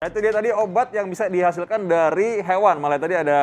Nah, itu dia tadi obat yang bisa dihasilkan dari hewan. Malah tadi ada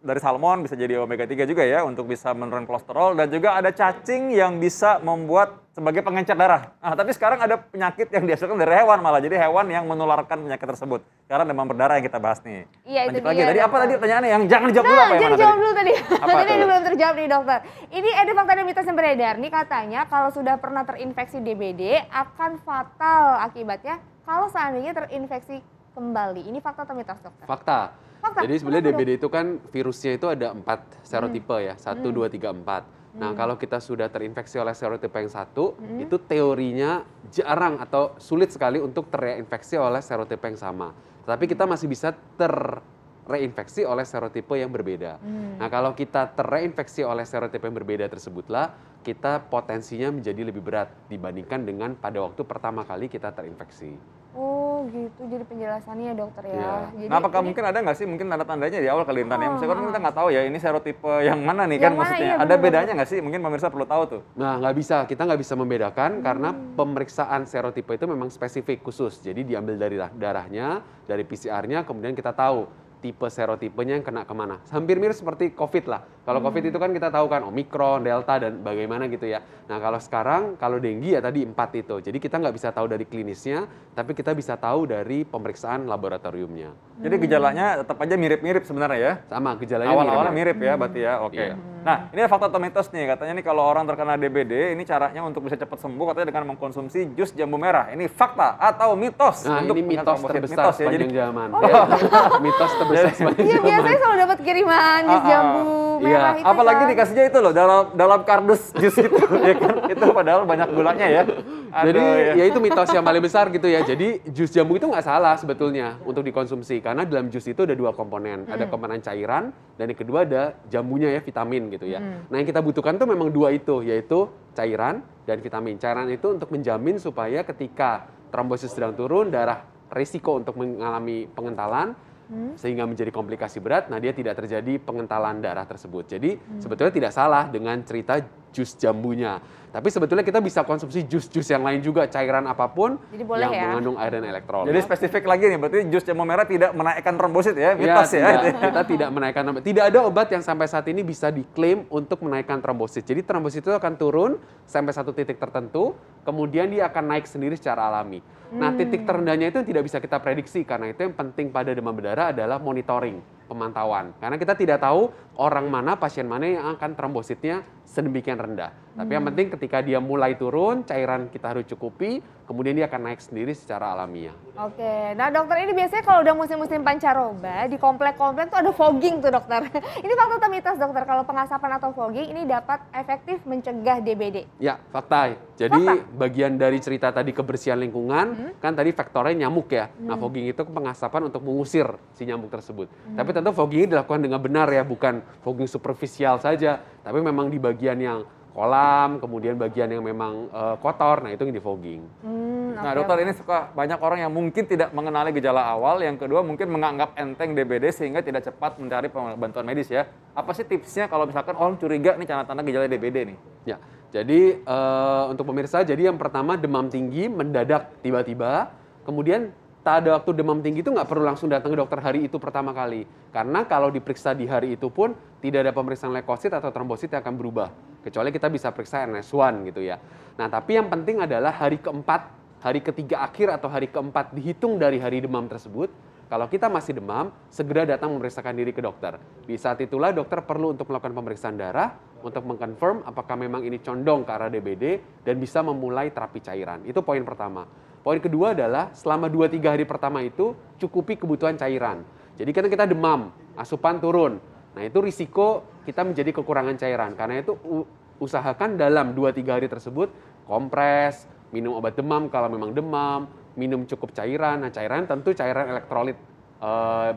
dari salmon, bisa jadi omega 3 juga ya, untuk bisa menurunkan kolesterol. Dan juga ada cacing yang bisa membuat sebagai pengencer darah. Nah, tapi sekarang ada penyakit yang dihasilkan dari hewan malah. Jadi hewan yang menularkan penyakit tersebut. Sekarang demam berdarah yang kita bahas nih. Iya, itu Lanjut lagi. dia, Tadi apa dokter. tadi pertanyaannya yang jangan dijawab dulu apa yang jangan mana dijawab tadi? dulu tadi. Apa Tadi tuh? belum terjawab nih dokter. Ini ada fakta dan mitos yang beredar nih, katanya kalau sudah pernah terinfeksi DBD akan fatal akibatnya kalau seandainya terinfeksi kembali. Ini fakta atau mitos, dokter? Fakta. Fakta. Jadi sebenarnya Kenapa, DBD itu kan virusnya itu ada 4 serotipe ya, 1, 2, 3, 4. Nah, kalau kita sudah terinfeksi oleh serotipe yang satu, itu teorinya jarang atau sulit sekali untuk terreinfeksi oleh serotipe yang sama. Tapi kita masih bisa terreinfeksi oleh serotipe yang berbeda. Nah, kalau kita terreinfeksi oleh serotipe yang berbeda tersebutlah, kita potensinya menjadi lebih berat dibandingkan dengan pada waktu pertama kali kita terinfeksi. Oh gitu, jadi penjelasannya dokter ya. Iya. Jadi Nah, apakah ini- mungkin ada nggak sih mungkin tanda-tandanya di awal kali Intan ya? Misalkan kan kita nggak tahu ya ini serotipe yang mana nih kan Yang mana, maksudnya. iya, Ada benar, bedanya nggak sih? Mungkin pemirsa perlu tahu tuh. Nah, kita nggak bisa membedakan karena pemeriksaan serotipe itu memang spesifik khusus. Jadi diambil dari darahnya, dari PCR-nya, kemudian kita tahu tipe serotipenya yang kena kemana. Hampir mirip seperti COVID lah. Kalau COVID itu kan kita tahu kan Omikron, Delta, dan bagaimana gitu ya. Nah, kalau sekarang, kalau dengue ya tadi 4 itu. Jadi kita nggak bisa tahu dari klinisnya, tapi kita bisa tahu dari pemeriksaan laboratoriumnya. Jadi gejalanya tetap aja mirip-mirip sebenarnya ya. Sama, gejalanya Awal-awalnya mirip-mirip. mirip ya berarti ya. Oke. Iya. Nah, ini ada fakta atau mitos nih. Katanya nih kalau orang terkena DBD, ini caranya untuk bisa cepat sembuh katanya dengan mengkonsumsi jus jambu merah. Ini fakta atau mitos? Nah, untuk ini mitos menghilangkan terbesar mitos ya. Jadi sepanjang zaman. Ya. Mitos terbesar sepanjang Iya, zaman. biasanya selalu dapat kiriman jus jambu merah itu apalagi kan. dikasihnya itu loh dalam kardus jus gitu ya kan. Itu padahal banyak gulanya ya. Jadi Aduh, ya itu mitos yang paling besar gitu ya. Jadi jus jambu itu nggak salah sebetulnya untuk dikonsumsi karena dalam jus itu ada 2 komponen. Ada komponen cairan dan yang kedua ada jambunya ya, vitamin gitu ya. Nah, yang kita butuhkan tuh memang 2 itu, yaitu cairan dan vitamin. Cairan itu untuk menjamin supaya ketika trombosit sedang turun, darah risiko untuk mengalami pengentalan sehingga menjadi komplikasi berat, nah dia tidak terjadi pengentalan darah tersebut. Jadi sebetulnya tidak salah dengan cerita jus jambunya. Tapi sebetulnya kita bisa konsumsi jus-jus yang lain juga, cairan apapun Jadi boleh yang ya? mengandung air dan elektrolit. Jadi spesifik lagi nih, berarti jus jambu merah tidak menaikkan trombosit ya, Ya, mitos ya. kita tidak menaikkan trombosit. Tidak ada obat yang sampai saat ini bisa diklaim untuk menaikkan trombosit. Jadi trombosit itu akan turun sampai satu titik tertentu, kemudian dia akan naik sendiri secara alami. Nah, titik terendahnya itu tidak bisa kita prediksi, karena itu yang penting pada demam berdarah adalah monitoring, pemantauan. Karena kita tidak tahu orang mana, pasien mana yang akan trombositnya sedemikian rendah. Tapi yang penting ketika dia mulai turun, cairan kita harus cukupi, kemudian dia akan naik sendiri secara alamiah. Oke, nah dokter ini biasanya kalau udah musim-musim pancaroba di komplek-komplek tuh ada fogging tuh dokter. Ini fakta atau mitos dokter, kalau pengasapan atau fogging ini dapat efektif mencegah DBD? Ya, fakta. Jadi bagian dari cerita tadi kebersihan lingkungan, kan tadi faktornya nyamuk ya. Nah, fogging itu pengasapan untuk mengusir si nyamuk tersebut. Tapi tentu fogging ini dilakukan dengan benar ya, bukan fogging superficial saja, tapi memang di bagian yang kolam, kemudian bagian yang memang kotor, nah itu yang di fogging. Nah, dokter ini suka banyak orang yang mungkin tidak mengenali gejala awal, yang kedua mungkin menganggap enteng DBD sehingga tidak cepat mencari bantuan medis ya. Apa sih tipsnya kalau misalkan orang curiga nih tanda-tanda gejala DBD nih? Ya, jadi untuk pemirsa, jadi yang pertama demam tinggi mendadak tiba-tiba, kemudian pada waktu demam tinggi itu nggak perlu langsung datang ke dokter hari itu pertama kali. Karena kalau diperiksa di hari itu pun tidak ada pemeriksaan leukosit atau trombosit yang akan berubah. Kecuali kita bisa periksa NS1 gitu ya. Nah, tapi yang penting adalah hari keempat, hari ketiga akhir atau hari keempat dihitung dari hari demam tersebut. Kalau kita masih demam, segera datang memeriksakan diri ke dokter. Di saat itulah dokter perlu untuk melakukan pemeriksaan darah untuk mengkonfirm apakah memang ini condong ke arah DBD dan bisa memulai terapi cairan. Itu poin pertama. Poin kedua adalah selama 2-3 hari pertama itu cukupi kebutuhan cairan. Jadi karena kita demam, asupan turun. Nah, itu risiko kita menjadi kekurangan cairan. Karena itu usahakan dalam 2-3 hari tersebut kompres, minum obat demam kalau memang demam, minum cukup cairan. Nah, cairan tentu cairan elektrolit,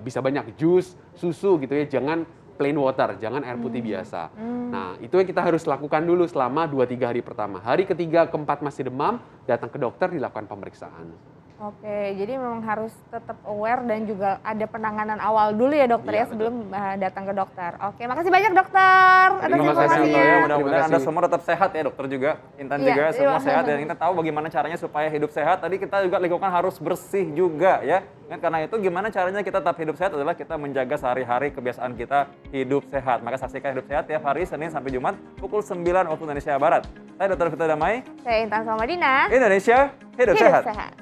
bisa banyak jus, susu gitu ya. Jangan plain water, jangan air putih biasa. Nah, itu yang kita harus lakukan dulu selama 2-3 hari pertama. Hari ketiga, keempat masih demam, datang ke dokter dilakukan pemeriksaan. Oke, jadi memang harus tetap aware dan juga ada penanganan awal dulu ya dokter Iya, ya sebelum datang ke dokter. Oke, makasih banyak dokter atas Terima kasih, Dokter informasinya. ya, Terima mudah-mudahan Anda kasih. semua tetap sehat ya dokter juga, Intan Iya, juga semua iya. sehat dan kita tahu bagaimana caranya supaya hidup sehat. Tadi kita juga lingkungan harus bersih juga ya. Kan karena itu gimana caranya kita tetap hidup sehat adalah kita menjaga sehari-hari kebiasaan kita hidup sehat. Maka saksikan Hidup Sehat tiap hari Senin sampai Jumat pukul 9 waktu Indonesia Barat. Saya Dr. Vito Damai, Saya Intan Samadina. Indonesia hidup sehat. Sehat.